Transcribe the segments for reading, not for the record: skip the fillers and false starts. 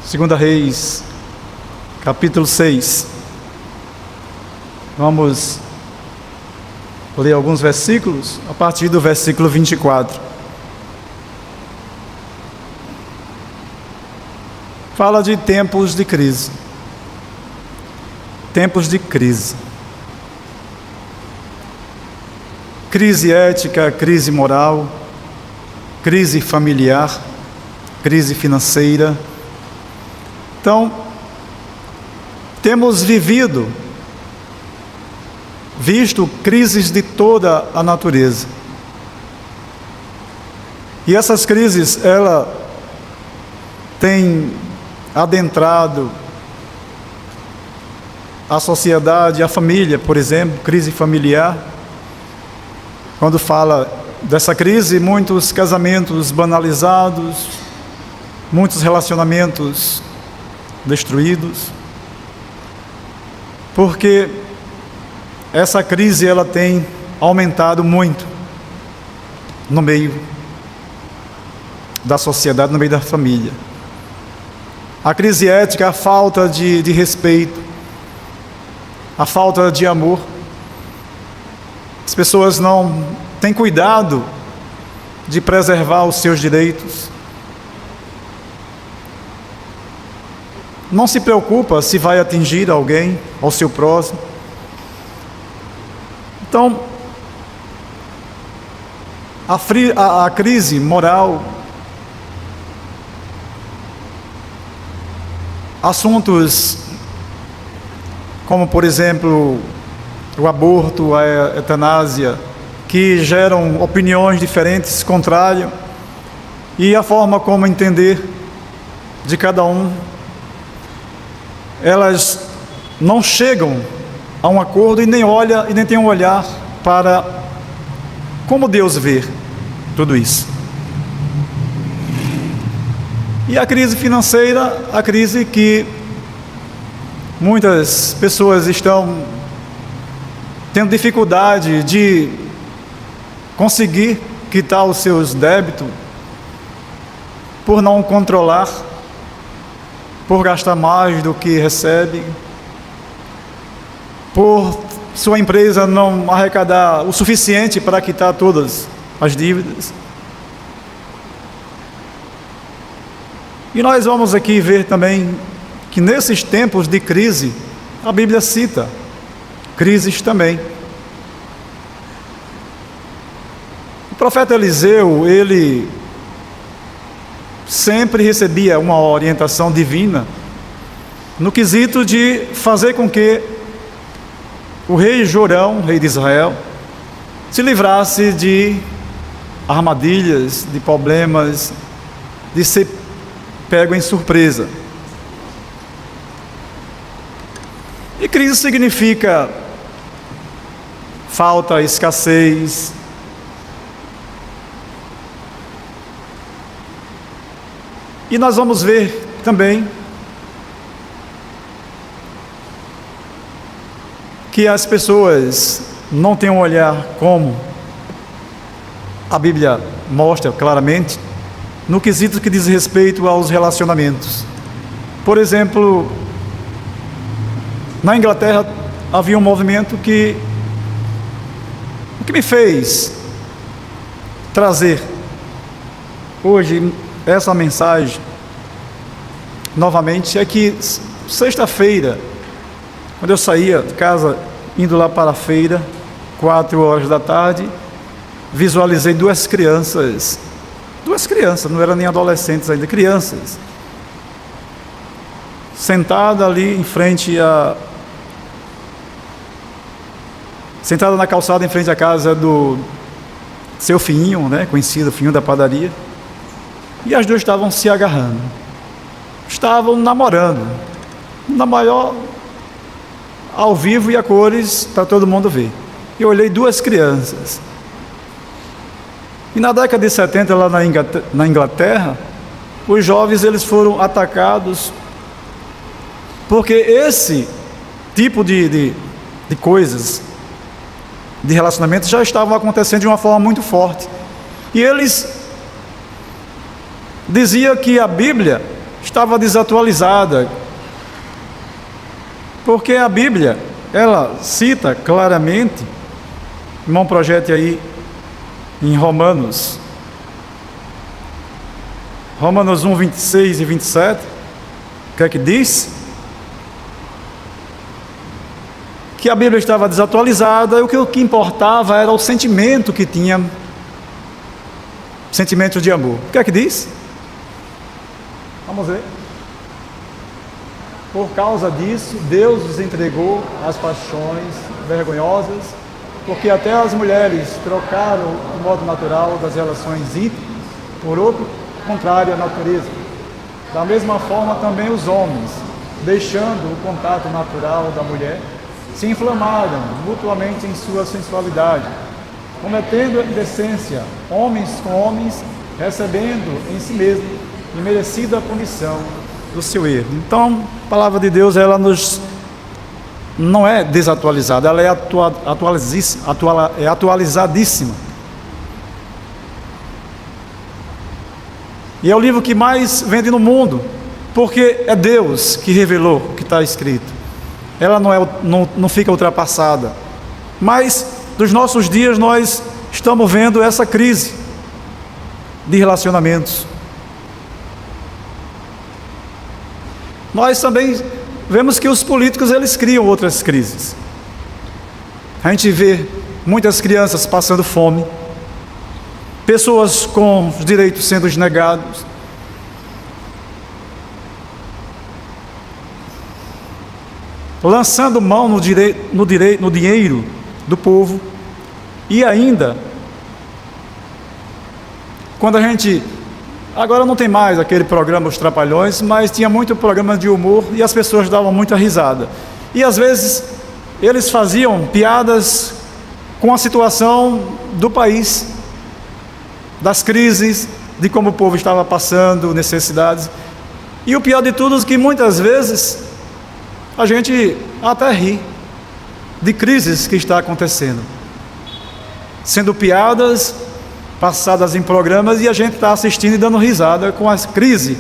Segunda Reis, capítulo 6. Vamos ler alguns versículos, a partir do versículo 24. Fala de tempos de crise. Tempos de crise. Crise ética, crise moral, crise familiar, crise financeira. Então, temos visto crises de toda a natureza. E essas crises, ela tem adentrado a sociedade, a família, por exemplo, crise familiar. Quando fala dessa crise, muitos casamentos banalizados, muitos relacionamentos destruídos, porque essa crise ela tem aumentado muito no meio da sociedade, no meio da família. A crise ética, a falta de respeito, a falta de amor. As pessoas não têm cuidado de preservar os seus direitos. Não se preocupa se vai atingir alguém, ao seu próximo. Então, a crise moral, assuntos como, por exemplo, o aborto, a eutanásia, que geram opiniões diferentes, contrárias, e a forma como entender de cada um, elas não chegam a um acordo e nem têm um olhar para como Deus vê tudo isso. E a crise financeira, a crise que muitas pessoas estão tendo dificuldade de conseguir quitar os seus débitos por não controlar, por gastar mais do que recebe, por sua empresa não arrecadar o suficiente para quitar todas as dívidas. E nós vamos aqui ver também que nesses tempos de crise, a Bíblia cita crises também. O profeta Eliseu, ele sempre recebia uma orientação divina no quesito de fazer com que o rei Jorão, rei de Israel, se livrasse de armadilhas, de problemas, de ser pego em surpresa. E crise significa falta, escassez, e nós vamos ver também que as pessoas não têm um olhar como a Bíblia mostra claramente no quesito que diz respeito aos relacionamentos. Por exemplo, na Inglaterra havia um movimento que o que me fez trazer hoje essa mensagem novamente é que sexta-feira, quando eu saía de casa indo lá para a feira, 4 da tarde, visualizei duas crianças, não eram nem adolescentes ainda, crianças, sentada ali em frente sentada na calçada em frente à casa do seu Finho, né, conhecido Finho da padaria, e as duas estavam se agarrando, estavam namorando, na maior, ao vivo e a cores, para todo mundo ver. Eu olhei duas crianças, e na década de 70 lá na Inglaterra, os jovens eles foram atacados, porque esse tipo de coisas, de relacionamentos, já estavam acontecendo de uma forma muito forte, e eles diziam que a Bíblia estava desatualizada, porque a Bíblia, ela cita claramente, irmão, projete aí em Romanos 1, 26 e 27, o que é que diz? Que a Bíblia estava desatualizada e o que importava era o sentimento que tinha, sentimento de amor. O que é que diz? Vamos ver. Por causa disso, Deus os entregou às paixões vergonhosas, porque até as mulheres trocaram o modo natural das relações íntimas por outro contrário à natureza. Da mesma forma também os homens, deixando o contato natural da mulher, se inflamaram mutuamente em sua sensualidade, cometendo a indecência, homens com homens, recebendo em si mesmo imerecida punição do seu erro. Então, a palavra de Deus, ela não é desatualizada, ela é atualizadíssima. E é o livro que mais vende no mundo, porque é Deus que revelou o que está escrito. Ela não fica ultrapassada. Mas, dos nossos dias, nós estamos vendo essa crise de relacionamentos. Nós também vemos que os políticos, eles criam outras crises. A gente vê muitas crianças passando fome, pessoas com os direitos sendo negados, lançando mão no dinheiro do povo. E ainda, quando a gente... Agora não tem mais aquele programa Os Trapalhões, mas tinha muito programa de humor e as pessoas davam muita risada. E às vezes eles faziam piadas com a situação do país, das crises, de como o povo estava passando, necessidades. E o pior de tudo é que muitas vezes a gente até ri de crises que está acontecendo, sendo piadas passadas em programas, e a gente está assistindo e dando risada com a crise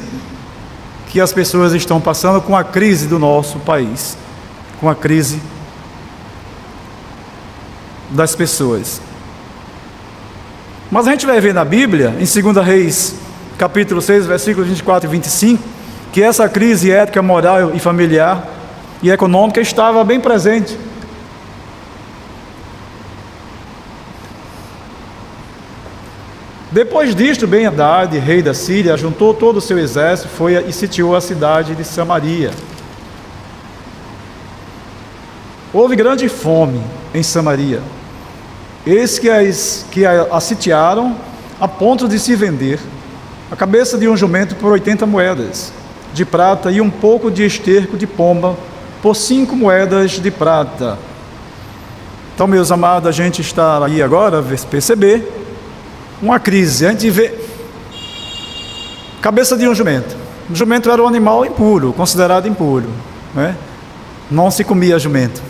que as pessoas estão passando, com a crise do nosso país, com a crise das pessoas. Mas a gente vai ver na Bíblia, em 2 Reis, capítulo 6, versículos 24 e 25, que essa crise ética, moral e familiar e econômica estava bem presente. Depois disto, Ben-Hadad, rei da Síria, juntou todo o seu exército, foi e sitiou a cidade de Samaria. Houve grande fome em Samaria. Eis que a sitiaram a ponto de se vender a cabeça de um jumento por 80 moedas de prata e um pouco de esterco de pomba por 5 moedas de prata. Então, meus amados, a gente está aí agora, perceber uma crise. A gente vê cabeça de um jumento. O jumento era um animal impuro, considerado impuro, né? Não se comia jumento,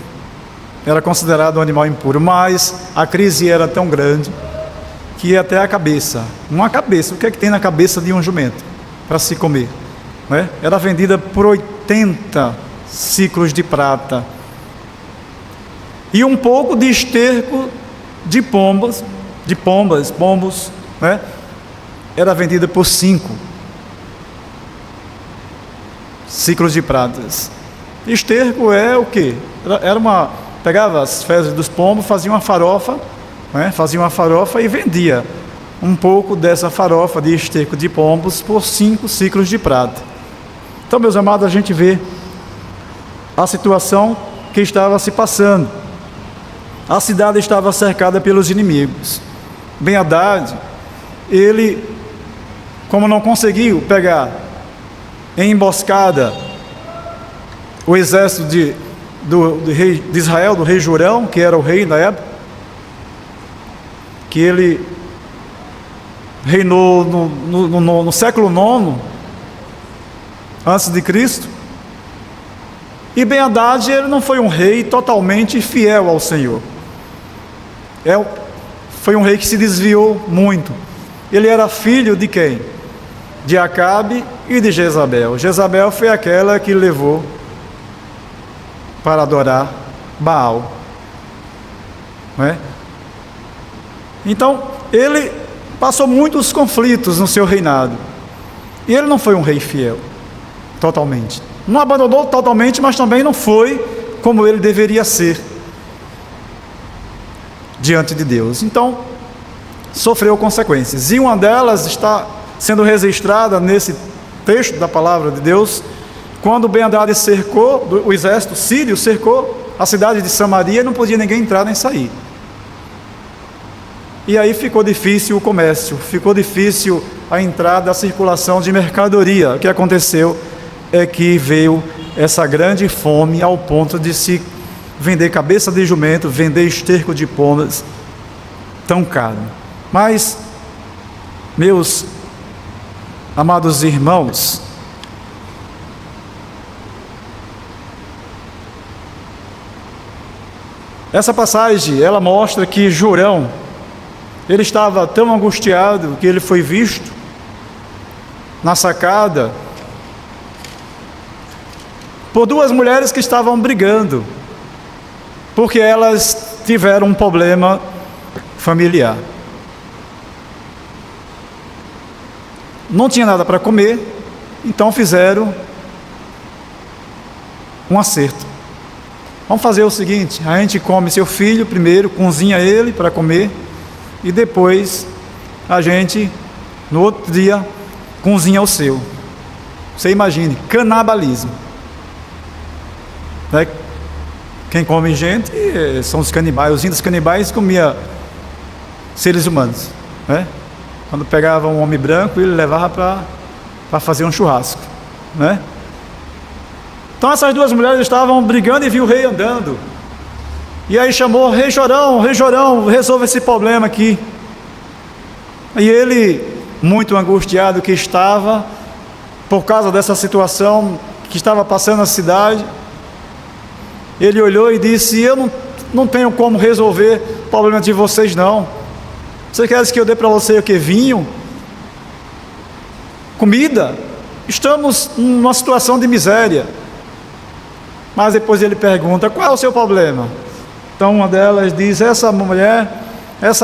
era considerado um animal impuro. Mas a crise era tão grande que até a cabeça, uma cabeça, o que é que tem na cabeça de um jumento para se comer, né? Era vendida por 80 ciclos de prata e um pouco de esterco de pombos, né? Era vendida por 5 ciclos de pratas. Esterco é o quê? Pegava as fezes dos pombos, fazia uma farofa, né? Fazia uma farofa e vendia um pouco dessa farofa de esterco de pombos por 5 ciclos de prata. Então, meus amados, a gente vê a situação que estava se passando. A cidade estava cercada pelos inimigos. Ben-Hadad, ele, como não conseguiu pegar em emboscada o exército do rei de Israel, do rei Jorão, que era o rei na época, que ele reinou no século IX antes de Cristo. E Ben-Hadad, ele não foi um rei totalmente fiel ao Senhor. Foi um rei que se desviou muito. Ele era filho de quem? de Acabe e de Jezabel. Jezabel foi aquela que levou para adorar Baal, não é? Então, ele passou muitos conflitos no seu reinado. E ele não foi um rei fiel, totalmente. Não abandonou totalmente, mas também não foi como ele deveria ser diante de Deus. Então, sofreu consequências. E uma delas está sendo registrada nesse texto da palavra de Deus, quando Ben-Hadad cercou, o exército sírio cercou a cidade de Samaria e não podia ninguém entrar nem sair. E aí ficou difícil o comércio, ficou difícil a entrada, a circulação de mercadoria. O que aconteceu é que veio essa grande fome ao ponto de se vender cabeça de jumento, vender esterco de pombas, tão caro. Mas, meus amados irmãos, essa passagem, ela mostra que Jorão, ele estava tão angustiado que ele foi visto na sacada por duas mulheres que estavam brigando, porque elas tiveram um problema familiar. Não tinha nada para comer, então fizeram um acerto. Vamos fazer o seguinte: a gente come seu filho primeiro, cozinha ele para comer, e depois a gente, no outro dia, cozinha o seu. Você imagine, canibalismo, né? Quem come gente são os canibais. Os índios canibais comiam seres humanos, né? Quando pegava um homem branco, ele levava para fazer um churrasco, né? Então essas duas mulheres estavam brigando e viu o rei andando. E aí chamou: Rei Jorão, resolva esse problema aqui. E ele, muito angustiado que estava, por causa dessa situação que estava passando na cidade, ele olhou e disse: eu não tenho como resolver o problema de vocês, não. Você quer que eu dê para você o que? Vinho? Comida? Estamos numa situação de miséria. Mas depois ele pergunta: qual é o seu problema? Então uma delas diz: essa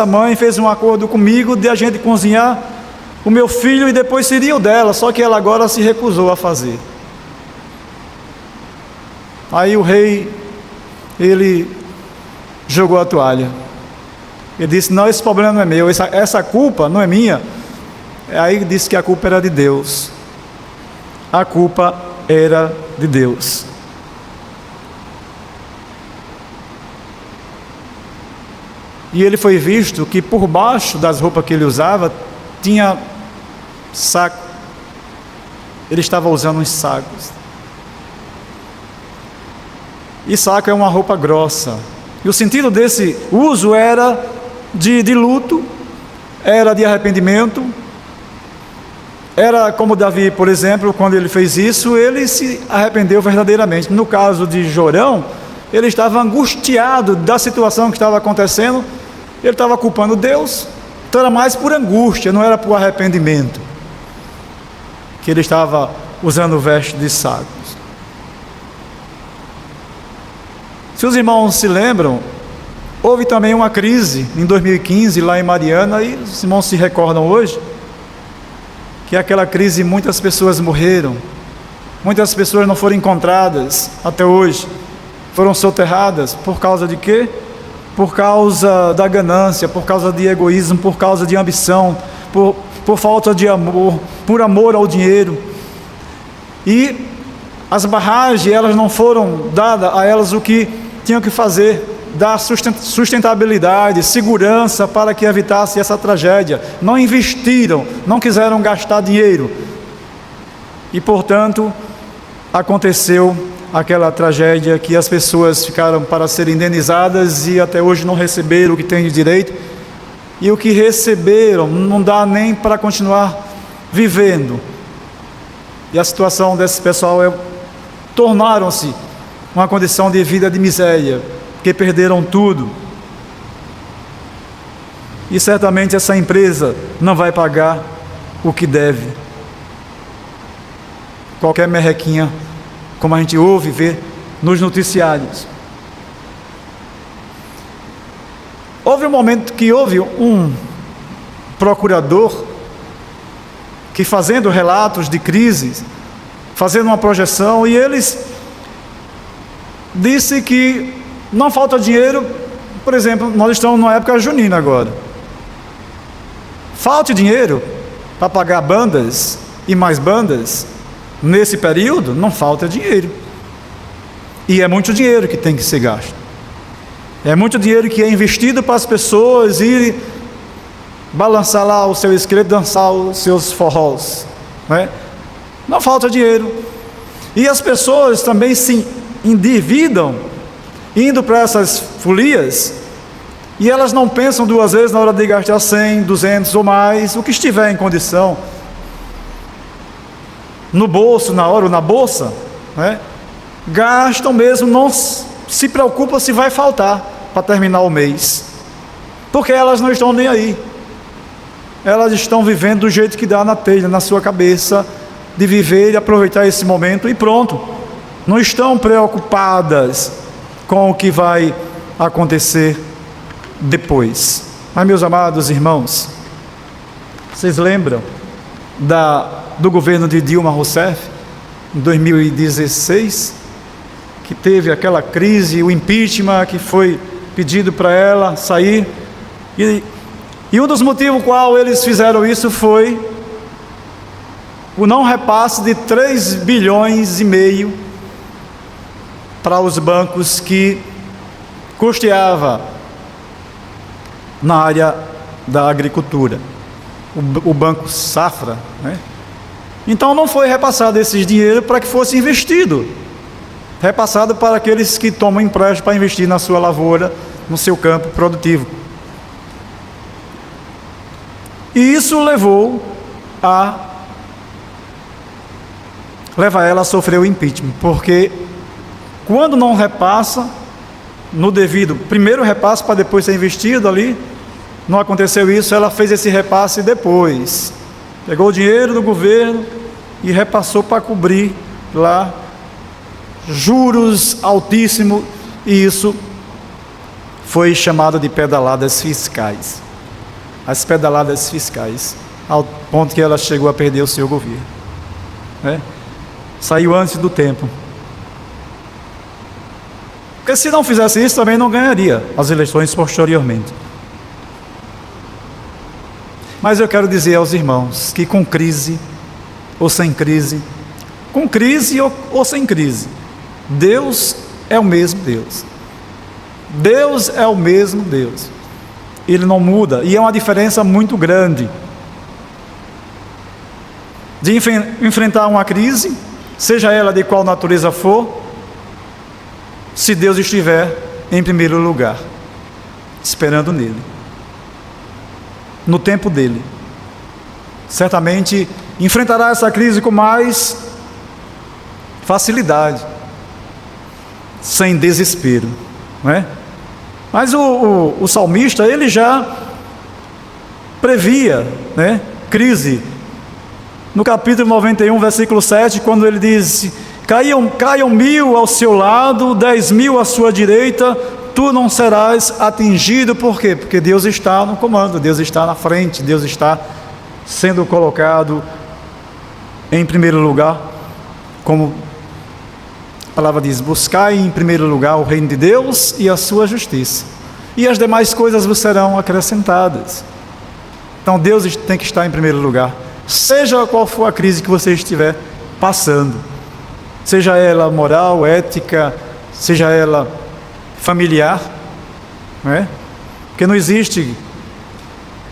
mãe fez um acordo comigo de a gente cozinhar o meu filho e depois seria o dela, só que ela agora se recusou a fazer. Aí o rei, ele jogou a toalha. Ele disse: não, esse problema não é meu, essa culpa não é minha. Aí disse que a culpa era de Deus. A culpa era de Deus. E ele foi visto que por baixo das roupas que ele usava tinha saco. Ele estava usando uns sacos. E saco é uma roupa grossa. E o sentido desse uso era de luto, era de arrependimento. Era como Davi, por exemplo, quando ele fez isso, ele se arrependeu verdadeiramente. No caso de Jorão, ele estava angustiado da situação que estava acontecendo. Ele estava culpando Deus. Então era mais por angústia, não era por arrependimento, que ele estava usando veste de sacos. Se os irmãos se lembram, houve também uma crise em 2015 lá em Mariana, e os irmãos se recordam hoje, que aquela crise, muitas pessoas morreram, muitas pessoas não foram encontradas até hoje, foram soterradas. Por causa de quê? Por causa da ganância, por causa de egoísmo, por causa de ambição, por falta de amor, por amor ao dinheiro. E as barragens, elas não foram dadas a elas o que tinham que fazer, dar sustentabilidade, segurança para que evitasse essa tragédia. Não investiram, não quiseram gastar dinheiro. E portanto, aconteceu aquela tragédia que as pessoas ficaram para serem indenizadas e até hoje não receberam o que têm de direito. E o que receberam não dá nem para continuar vivendo. E a situação desse pessoal tornaram-se uma condição de vida de miséria, porque perderam tudo. E certamente essa empresa não vai pagar o que deve. qualquer merrequinha, como a gente ouve e vê nos noticiários. Houve um momento que houve um procurador que, fazendo relatos de crises, fazendo uma projeção, e eles disse que não falta dinheiro. Por exemplo, nós estamos numa época junina agora. Falta dinheiro para pagar bandas e mais bandas nesse período? Não falta dinheiro. E é muito dinheiro que tem que ser gasto. É muito dinheiro que é investido para as pessoas irem balançar lá o seu esqueleto, dançar os seus forrós, né? Não falta dinheiro. E as pessoas também se endividam indo para essas folias, e elas não pensam duas vezes na hora de gastar 100, 200 ou mais, o que estiver em condição, no bolso, na hora ou na bolsa, né? Gastam mesmo, não se preocupam se vai faltar para terminar o mês, porque elas não estão nem aí. Elas estão vivendo do jeito que dá na telha, na sua cabeça, de viver e aproveitar esse momento e pronto. Não estão preocupadas com o que vai acontecer depois. Mas, meus amados irmãos, vocês lembram do governo de Dilma Rousseff, em 2016, que teve aquela crise, o impeachment que foi pedido para ela sair, e um dos motivos qual eles fizeram isso foi o não repasse de 3,5 bilhões para os bancos que custeava na área da agricultura, o Banco Safra, né? Então não foi repassado esses dinheiro para que fosse investido, repassado para aqueles que tomam empréstimo para investir na sua lavoura, no seu campo produtivo. E isso levou ela a sofrer o impeachment, porque quando não repassa no devido, primeiro repasse para depois ser investido ali, não aconteceu isso, ela fez esse repasse depois, pegou o dinheiro do governo e repassou para cobrir lá juros altíssimos, e isso foi chamado de pedaladas fiscais. As pedaladas fiscais, ao ponto que ela chegou a perder o seu governo, né? Saiu antes do tempo. Porque se não fizesse isso, também não ganharia as eleições posteriormente. Mas eu quero dizer aos irmãos que com crise ou sem crise, com crise ou sem crise, Deus é o mesmo Deus. Deus é o mesmo Deus. Ele não muda, e é uma diferença muito grande de enfrentar uma crise, seja ela de qual natureza for, se Deus estiver em primeiro lugar, esperando nele, no tempo dele. Certamente enfrentará essa crise com mais facilidade, sem desespero, não é? Mas o salmista, ele já previa, né, crise. No capítulo 91, versículo 7, quando ele diz: caiam 1.000 ao seu lado, 10.000 à sua direita, tu não serás atingido. Por quê? Porque Deus está no comando, Deus está na frente, Deus está sendo colocado em primeiro lugar, como a palavra diz: buscai em primeiro lugar o reino de Deus e a sua justiça, e as demais coisas vos serão acrescentadas. Então Deus tem que estar em primeiro lugar, seja qual for a crise que você estiver passando, seja ela moral, ética, seja ela familiar, não é? Porque não existe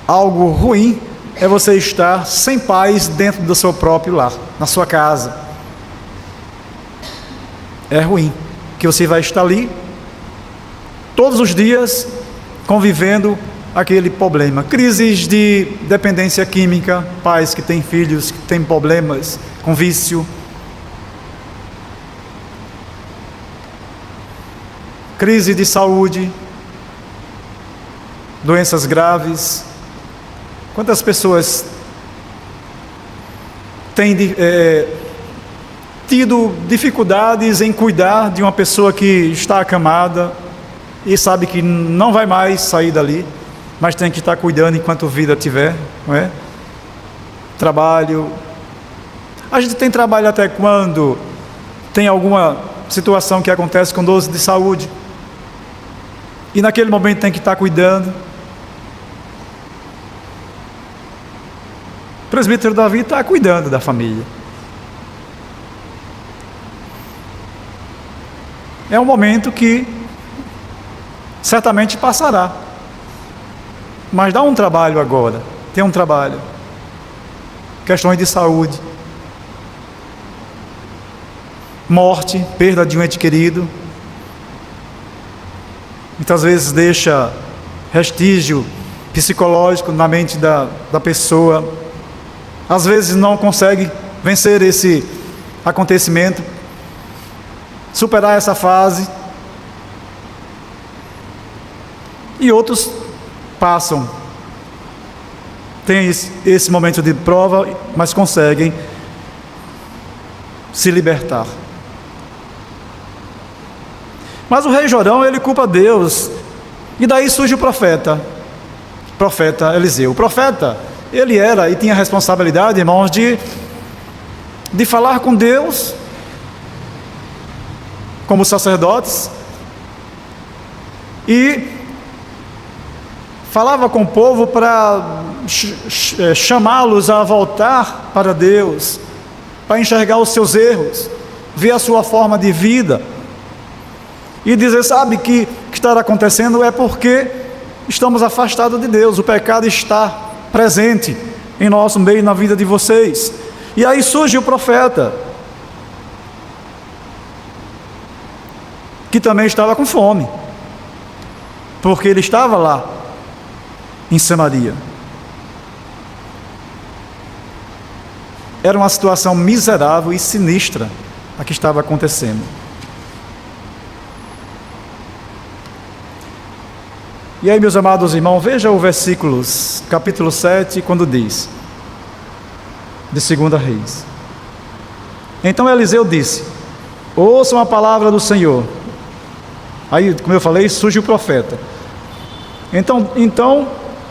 algo ruim, é você estar sem paz dentro do seu próprio lar, na sua casa. É ruim, que você vai estar ali todos os dias convivendo aquele problema, crises de dependência química, pais que têm filhos que têm problemas com vício, crise de saúde, doenças graves. Quantas pessoas têm tido dificuldades em cuidar de uma pessoa que está acamada e sabe que não vai mais sair dali, mas tem que estar cuidando enquanto vida tiver, não é? Trabalho. A gente tem trabalho até quando tem alguma situação que acontece com dores de saúde, e naquele momento tem que estar cuidando. O presbítero Davi está cuidando da família. É um momento que certamente passará, mas dá um trabalho agora, tem um trabalho, questões de saúde, morte, perda de um ente querido, muitas vezes deixa vestígio psicológico na mente da pessoa, às vezes não consegue vencer esse acontecimento, superar essa fase, e outros passam, tem esse momento de prova, mas conseguem se libertar. Mas o rei Jorão, ele culpa Deus, e daí surge o profeta Eliseu. O profeta, ele era e tinha a responsabilidade, irmãos, de falar com Deus, como sacerdotes, e falava com o povo para chamá-los a voltar para Deus, para enxergar os seus erros, ver a sua forma de vida, e dizer, sabe, que o que está acontecendo é porque estamos afastados de Deus, o pecado está presente em nosso meio, na vida de vocês. E aí surge o profeta, que também estava com fome, porque ele estava lá em Samaria. Era uma situação miserável e sinistra a que estava acontecendo. E aí, meus amados irmãos, veja o versículos, capítulo 7, quando diz, de 2 Reis. Então Eliseu disse, ouçam a palavra do Senhor. Aí, como eu falei, surge o profeta. Então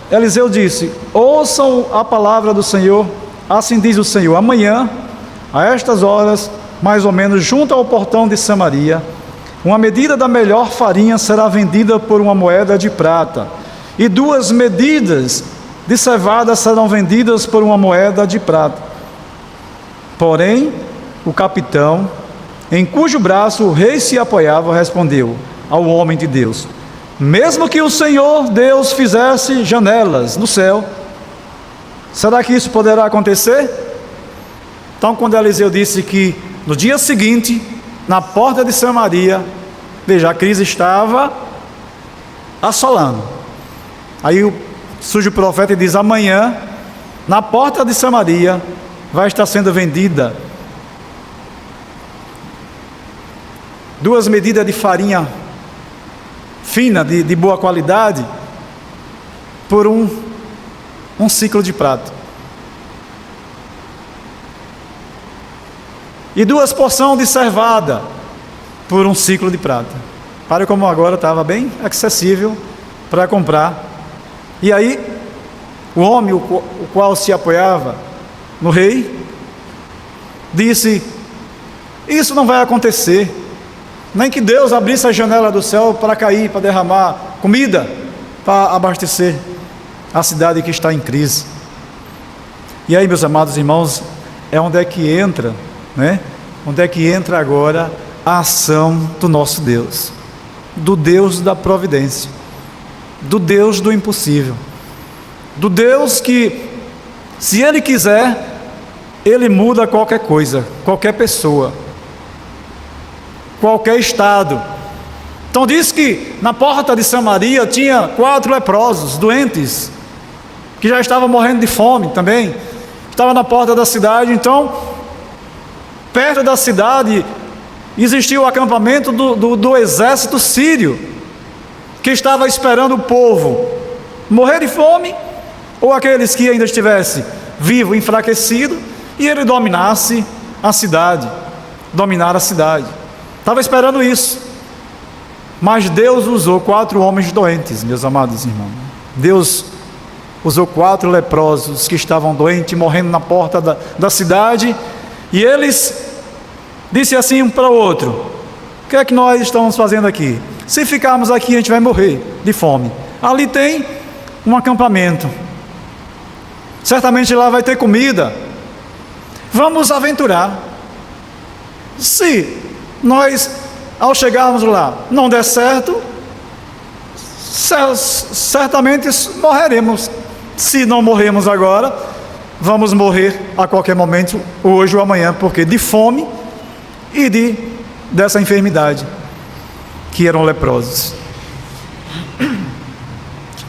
Eliseu disse, ouçam a palavra do Senhor, assim diz o Senhor, amanhã, a estas horas, mais ou menos, junto ao portão de Samaria, uma medida da melhor farinha será vendida por uma moeda de prata, e 2 medidas de cevada serão vendidas por uma moeda de prata. Porém, o capitão, em cujo braço o rei se apoiava, respondeu ao homem de Deus, mesmo que o Senhor Deus fizesse janelas no céu, será que isso poderá acontecer? Então, quando Eliseu disse que no dia seguinte, na porta de Samaria, veja, a crise estava assolando. Aí surge o profeta e diz, amanhã, na porta de Samaria, vai estar sendo vendida 2 medidas de farinha fina, de boa qualidade, por um ciclo de prata. E 2 porções de cevada, por um ciclo de prata. Para como agora estava bem acessível para comprar. E aí, o homem, o qual se apoiava no rei, disse, isso não vai acontecer, nem que Deus abrisse a janela do céu para cair, para derramar comida, para abastecer a cidade que está em crise. E aí, meus amados irmãos, é onde é que entra, né? Onde é que entra agora a ação do nosso Deus, do Deus da providência, do Deus do impossível, do Deus que, se Ele quiser, Ele muda qualquer coisa, qualquer pessoa, qualquer estado. Então diz que na porta de Samaria tinha 4 leprosos, doentes, que já estavam morrendo de fome também, estava na porta da cidade. Então, perto da cidade existia o acampamento do exército sírio, que estava esperando o povo morrer de fome, ou aqueles que ainda estivessem vivo, enfraquecido, e ele dominasse a cidade. dominar a cidade. Estava esperando isso. Mas Deus usou 4 homens doentes, meus amados irmãos. Deus usou 4 leprosos que estavam doentes, morrendo na porta da cidade. E eles disseram assim um para o outro: o que é que nós estamos fazendo aqui? Se ficarmos aqui, a gente vai morrer de fome. Ali tem um acampamento. Certamente lá vai ter comida. Vamos aventurar. Se nós, ao chegarmos lá, não der certo, certamente morreremos. Se não morrermos agora, vamos morrer a qualquer momento, hoje ou amanhã, porque de fome e dessa enfermidade, que eram leprosos.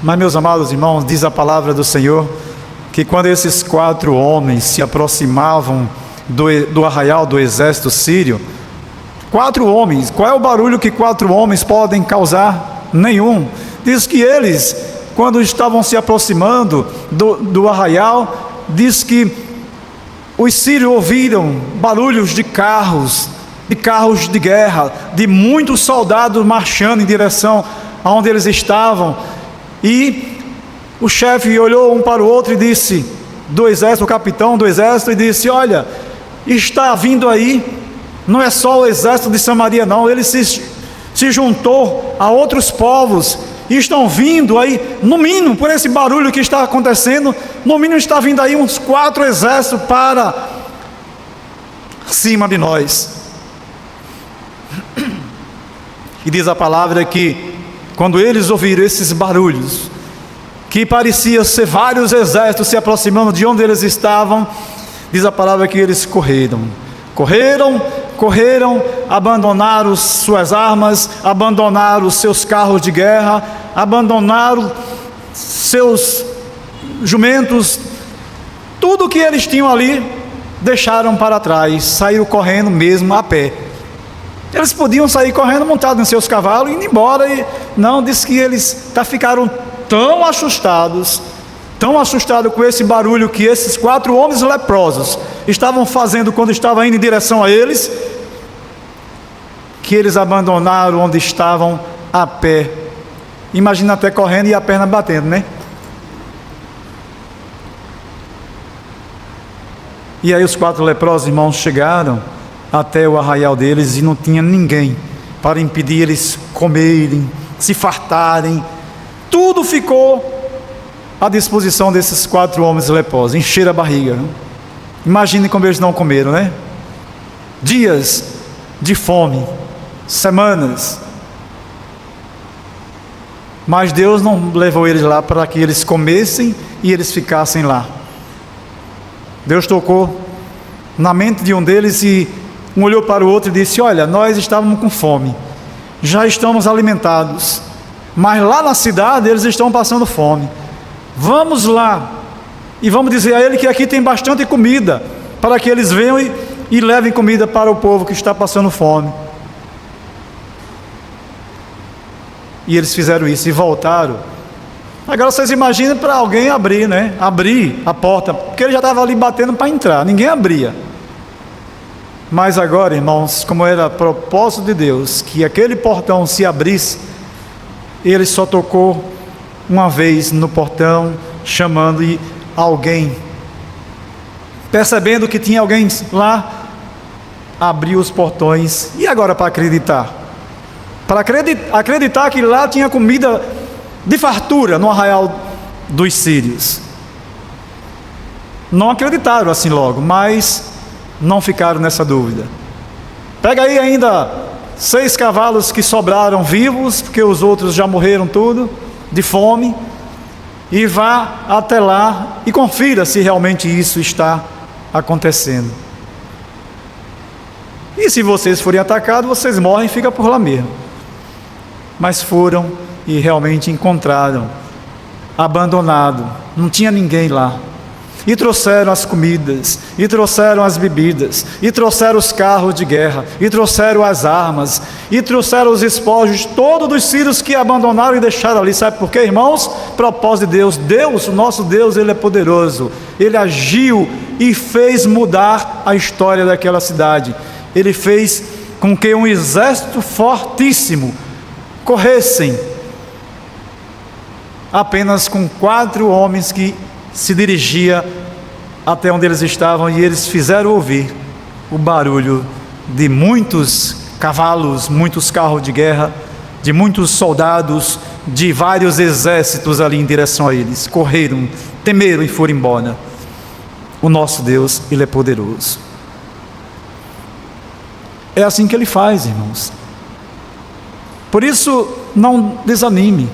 Mas, meus amados irmãos, diz a palavra do Senhor, que quando esses 4 homens se aproximavam do arraial do exército sírio, 4 homens, qual é o barulho que 4 homens podem causar? Nenhum. Diz que eles, quando estavam se aproximando do arraial, diz que os sírios ouviram barulhos de carros de guerra, de muitos soldados marchando em direção aonde eles estavam. E o chefe olhou um para o outro e disse, do exército, o capitão do exército, e disse: olha, está vindo aí, não é só o exército de Samaria não, ele se juntou a outros povos, e estão vindo aí, no mínimo, por esse barulho que está acontecendo, no mínimo está vindo aí uns 4 exércitos para cima de nós. E diz a palavra que quando eles ouviram esses barulhos, que parecia ser vários exércitos se aproximando de onde eles estavam, diz a palavra que eles correram, abandonaram suas armas, abandonaram seus carros de guerra, abandonaram seus jumentos, tudo que eles tinham ali, deixaram para trás, saíram correndo mesmo a pé. Eles podiam sair correndo montados nos seus cavalos e indo embora, e não, diz que eles ficaram tão assustados com esse barulho que esses 4 homens leprosos estavam fazendo quando estavam indo em direção a eles, que eles abandonaram onde estavam a pé. Imagina até correndo e a perna batendo, né? E aí os 4 leprosos, irmãos, chegaram até o arraial deles e não tinha ninguém para impedir eles comerem, se fartarem. Tudo ficou à disposição desses 4 homens leprosos, encher a barriga. Imagine como eles não comeram, né? Dias de fome, semanas. Mas Deus não levou eles lá para que eles comessem e eles ficassem lá. Deus tocou na mente de um deles e um olhou para o outro e disse: olha, nós estávamos com fome, já estamos alimentados, mas lá na cidade eles estão passando fome. Vamos lá e vamos dizer a ele que aqui tem bastante comida, para que eles venham e levem comida para o povo que está passando fome. E eles fizeram isso e voltaram. Agora vocês imaginem para alguém abrir, né? Abrir a porta, porque ele já estava ali batendo para entrar, ninguém abria. Mas agora, irmãos, como era propósito de Deus que aquele portão se abrisse, ele só tocou uma vez no portão, chamando e alguém, percebendo que tinha alguém lá, abriu os portões. E agora para acreditar? Para acreditar que lá tinha comida de fartura no arraial dos sírios. Não acreditaram assim logo, mas não ficaram nessa dúvida. Pega aí ainda 6 cavalos que sobraram vivos, porque os outros já morreram tudo de fome, e vá até lá e confira se realmente isso está acontecendo. E se vocês forem atacados, vocês morrem e ficam por lá mesmo. Mas foram e realmente encontraram abandonado, não tinha ninguém lá. E trouxeram as comidas, e trouxeram as bebidas, e trouxeram os carros de guerra, e trouxeram as armas, e trouxeram os espojos, todos dos sírios que abandonaram e deixaram ali. Sabe por quê, irmãos? Propósito de Deus. Deus, o nosso Deus, Ele é poderoso. Ele agiu e fez mudar a história daquela cidade. Ele fez com que um exército fortíssimo corressem apenas com 4 homens que se dirigia até onde eles estavam, e eles fizeram ouvir o barulho de muitos cavalos, muitos carros de guerra, de muitos soldados, de vários exércitos ali em direção a eles. Correram, temeram e foram embora. O nosso Deus, Ele é poderoso. É assim que Ele faz, irmãos. Por isso, não desanime.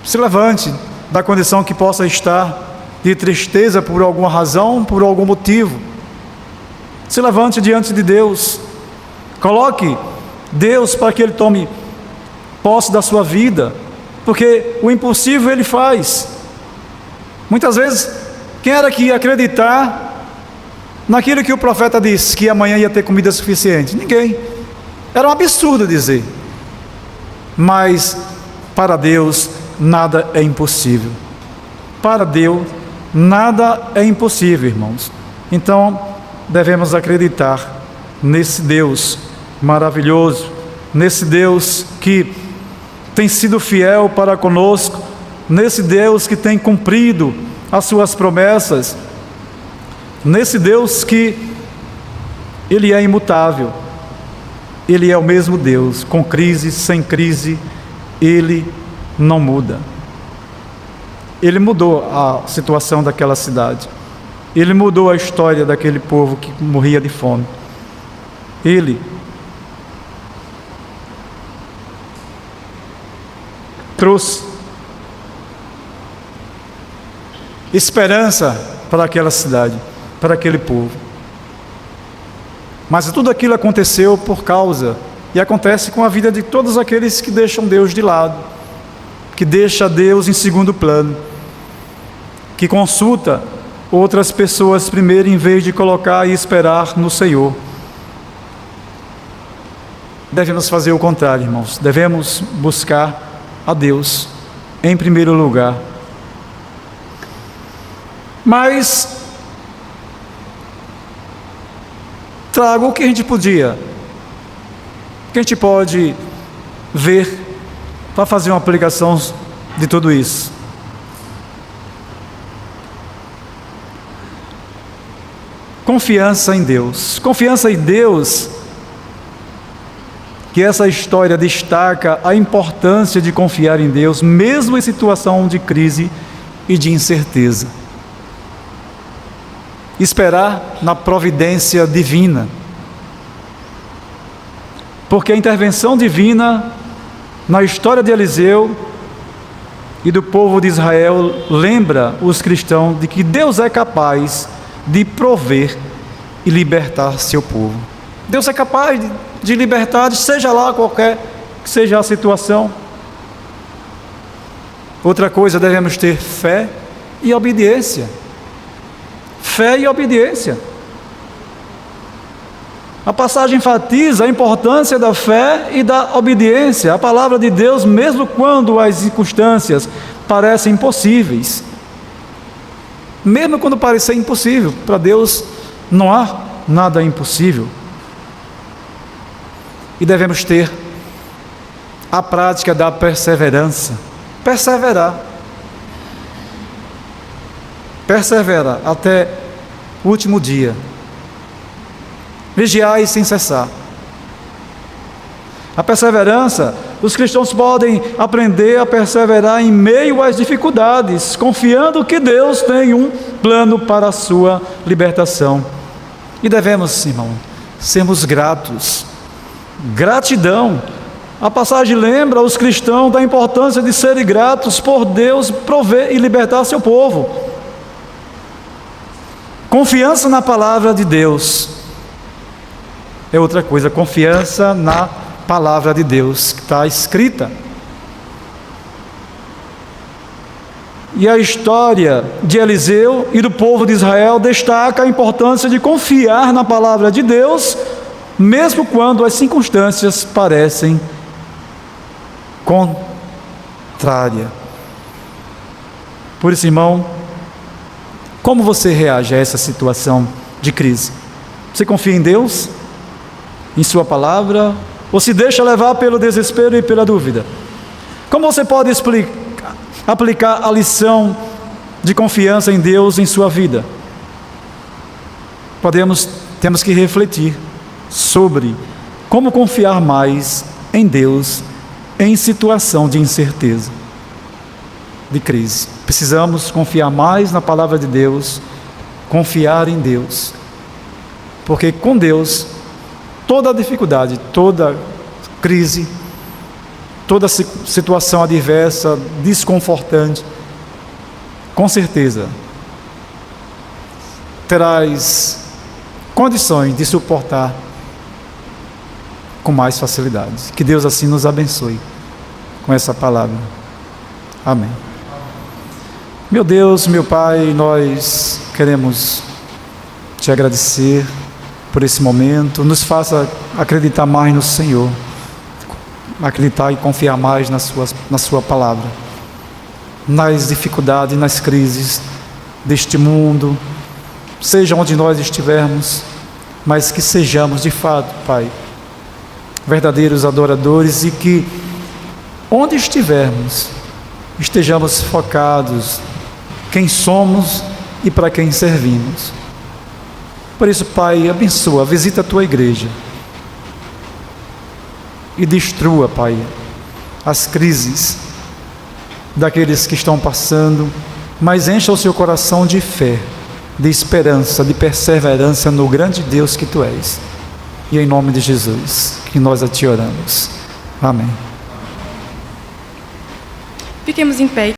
Se levante da condição que possa estar de tristeza por alguma razão, por algum motivo. Se levante diante de Deus. Coloque Deus para que Ele tome posse da sua vida, porque o impossível Ele faz. Muitas vezes, quem era que ia acreditar naquilo que o profeta disse, que amanhã ia ter comida suficiente? Ninguém. Era um absurdo dizer. Mas para Deus nada é impossível. Para Deus nada é impossível, irmãos. Então devemos acreditar nesse Deus maravilhoso, nesse Deus que tem sido fiel para conosco, nesse Deus que tem cumprido as suas promessas, nesse Deus que Ele é imutável. Ele é o mesmo Deus, com crise, sem crise, Ele não muda. Ele mudou a situação daquela cidade. Ele mudou a história daquele povo que morria de fome. Ele trouxe esperança para aquela cidade, para aquele povo. Mas tudo aquilo aconteceu por causa, e acontece com a vida de todos aqueles que deixam Deus de lado, que deixa Deus em segundo plano, que consulta outras pessoas primeiro em vez de colocar e esperar no Senhor. Devemos fazer o contrário, irmãos. Devemos buscar a Deus em primeiro lugar. Mas trago o que a gente podia, o que a gente pode ver para fazer uma aplicação de tudo isso. Confiança em Deus. Confiança em Deus, que essa história destaca a importância de confiar em Deus, mesmo em situação de crise e de incerteza. Esperar na providência divina, porque a intervenção divina na história de Eliseu e do povo de Israel lembra os cristãos de que Deus é capaz de prover e libertar seu povo. Deus é capaz de libertar, seja lá qualquer que seja a situação. Outra coisa, devemos ter fé e obediência. Fé e obediência. A passagem enfatiza a importância da fé e da obediência. A palavra de Deus, mesmo quando as circunstâncias parecem impossíveis, mesmo quando parecer impossível, para Deus não há nada impossível. E devemos ter a prática da perseverança. Persevera até o último dia. Vigiai sem cessar. A perseverança, os cristãos podem aprender a perseverar em meio às dificuldades, confiando que Deus tem um plano para a sua libertação. E devemos, irmão, sermos gratos. Gratidão. A passagem lembra os cristãos da importância de serem gratos por Deus prover e libertar seu povo. Confiança na palavra de Deus é outra coisa. Confiança na palavra de Deus que está escrita. E a história de Eliseu e do povo de Israel destaca a importância de confiar na palavra de Deus, mesmo quando as circunstâncias parecem contrárias. Por isso, irmão, como você reage a essa situação de crise? Você confia em Deus? Em sua palavra? Ou se deixa levar pelo desespero e pela dúvida? Como você pode aplicar a lição de confiança em Deus em sua vida? Temos que refletir sobre como confiar mais em Deus em situação de incerteza, de crise. Precisamos confiar mais na palavra de Deus, confiar em Deus, porque com Deus toda dificuldade, toda crise, toda situação adversa, desconfortante, com certeza terás condições de suportar com mais facilidade. Que Deus assim nos abençoe com essa palavra. Amém. Meu Deus, meu Pai, nós queremos te agradecer por esse momento. Nos faça acreditar mais no Senhor, acreditar e confiar mais na sua palavra, nas dificuldades, nas crises deste mundo, seja onde nós estivermos, mas que sejamos de fato, Pai, verdadeiros adoradores, e que onde estivermos estejamos focados quem somos e para quem servimos. Por isso, Pai, abençoa, visita a tua igreja e destrua, Pai, as crises daqueles que estão passando, mas encha o seu coração de fé, de esperança, de perseverança no grande Deus que tu és. E em nome de Jesus que nós a te oramos. Amém. Fiquemos em pé.